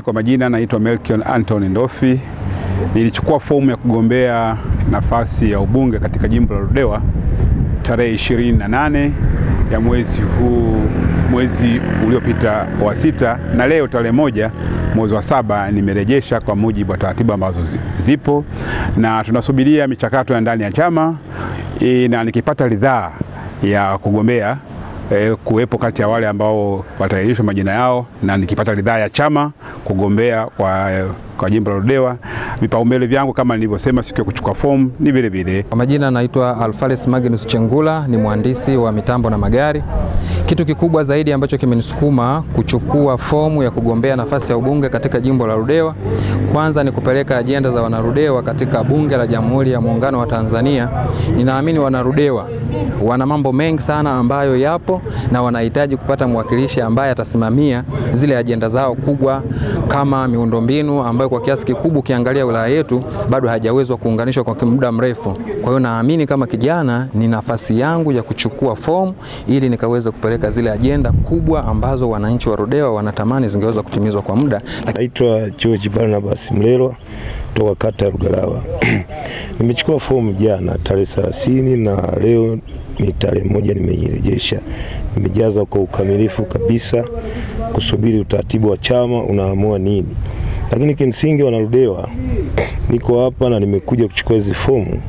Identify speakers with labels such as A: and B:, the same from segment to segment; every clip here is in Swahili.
A: Kwa majina naitwa Melkion Anthony Ndofi. Nilichukua fomu ya kugombea nafasi ya ubunge katika jimbo la Ludewa tarehe 28 ya mwezi uliopita wa 6, na leo tarehe 1 mwezi wa 7 nimerejesha kwa mujibu wa taratibu ambazo zipo, na tunasubiria michakato ya ndani ya chama na nikipata ridhaa ya kugombea kuwepo kati ya wale ambao watarejeshwa majina yao, na nikipata ridhaa ya chama kugombea kwa jimbo la Ludewa, vipaumbele vyangu kama nilivyosema siku ya kuchukua fomu ni vile vile.
B: Kwa majina naitwa Alfaris Magnus Chengula, ni mhandisi wa mitambo na magari. Kitu kikubwa zaidi ambacho kimenisukuma kuchukua fomu ya kugombea nafasi ya ubunge katika jimbo la Ludewa, kwanza ni kupeleka ajenda za wanarudewa katika bunge la Jamhuri ya Muungano wa Tanzania. Ninaamini wanarudewa wana mambo mengi sana ambayo yapo na wanahitaji kupata mwakilishi ambaye atasimamia zile ajenda zao kubwa, kama miundombinu ambayo kwa kiasi kikubwa ukiangalia wilaya yetu bado hajawezwa kuunganishwa kwa muda mrefu. Kwa hiyo naamini kama kijana ni nafasi yangu ya kuchukua fomu ili nikaweza kupeleka zile ajenda kubwa ambazo wananchi wa Ludewa wanatamani zingeweza kutimizwa kwa muda.
C: Naitwa George Barnabas Mlelwa kutoka kata ya Rugalawa. Nimechukua fomu jana tarehe 30 na leo ni tarehe 1 nimeirejesha. Nimejaza kwa ukamilifu kabisa kusubiri utaratibu wa chama unaamua nini. Lakini kimsingi wanarudewa niko hapa na nimekuja kuchukua hizo fomu.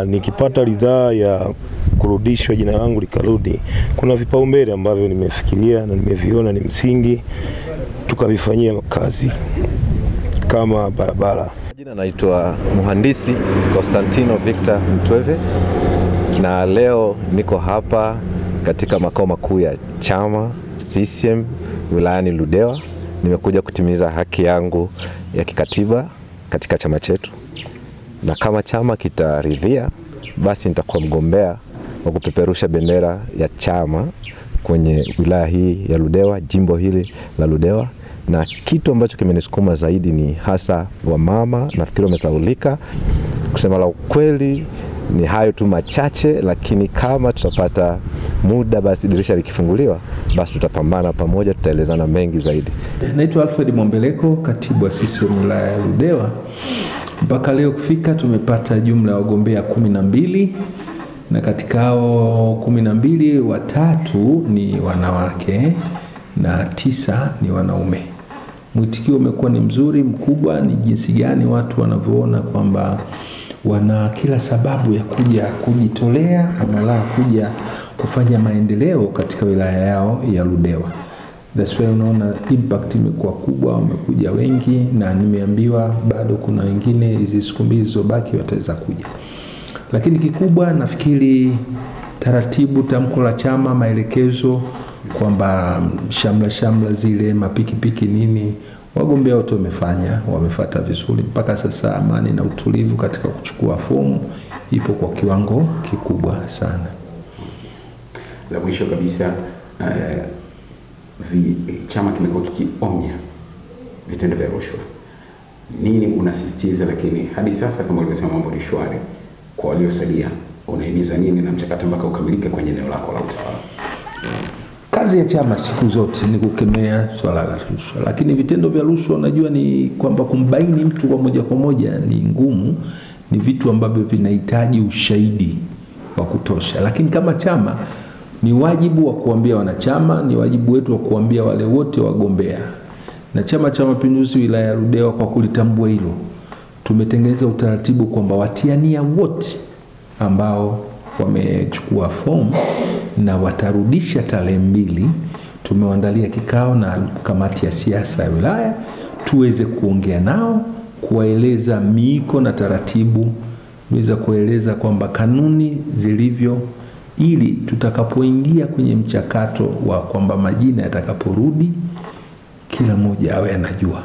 C: Nikipata ridhaa ya kurudishwa jina langu likarudi, kuna vipaumbele ambavyo nimefikiria na nimeviona ni msingi tukavifanyia kazi kama barabara.
D: Jina naitwa Mhandisi Constantino Victor Mtweve, na leo niko hapa katika makao makuu ya chama CCM wilayani Ludewa. Nimekuja kutimiza haki yangu ya kikatiba katika chama chetu, na kama chama kitaridhia basi nitakuwa mgombea wa kupeperusha bendera ya chama kwenye wilaya hii ya Ludewa, jimbo hili la Ludewa. Na kitu ambacho kimenisukuma zaidi ni hasa wamama, nafikiri wamesaulika. Kusema la ukweli ni hayo tu machache, lakini kama tutapata muda basi dirisha likifunguliwa basi tutapambana pamoja, tutaelezana mengi zaidi.
E: Naitwa Alfred Mombeleko, katibu wa CCM wilaya ya Ludewa. Mpaka leo kufika tumepata jumla ya wagombea 12, na katika hao 12 watatu ni wanawake na 9 ni wanaume. Mwitikio umekuwa ni mzuri mkubwa. Ni jinsi gani watu wanavyoona kwamba wana kila sababu ya kuja kujitolea ama la kuja kufanya maendeleo katika wilaya yao ya Ludewa. That's why unaona impact imekuwa kubwa, wamekuja wengi, na nimeambiwa bado kuna wengine hizi siku mbili zilizobaki wataweza kuja. Lakini kikubwa nafikiri taratibu, tamko la chama, maelekezo kwamba shamla zile mapikipiki nini, wagombea wote wamefuata vizuri. Mpaka sasa amani na utulivu katika kuchukua fomu ipo kwa kiwango kikubwa sana.
F: La mwisho kabisa, chama kimekuwa kikionya vitendo vya rushwa. Nini unasisitiza, lakini hadi sasa kama ulivyosema mambo ni shwari, kwa waliosalia unahimiza nini na mchakato mpaka ukamilike kwenye eneo lako la utawala?
E: Kazi ya chama siku zote ni kukemea swala la rushwa, lakini vitendo vya rushwa unajua ni kwamba kumbaini mtu kwa moja ni ngumu, ni vitu ambavyo vinahitaji ushahidi wa kutosha. Lakini kama chama ni wajibu wa kuambia wanachama, ni wajibu wetu wa kuambia wale wote wagombea. Na Chama cha Mapinduzi wilaya ya Ludewa kwa kulitambua hilo, tumetengeneza utaratibu kwamba watiania wote ambao wamechukua fomu na watarudisha tarehe 2, tumewaandalia kikao na kamati ya siasa ya wilaya tuweze kuongea nao, kuwaeleza miiko na taratibu, tuweza kueleza kwamba kanuni zilivyo, ili tutakapoingia kwenye mchakato wa kwamba majina yatakaporudi kila mmoja awe anajua.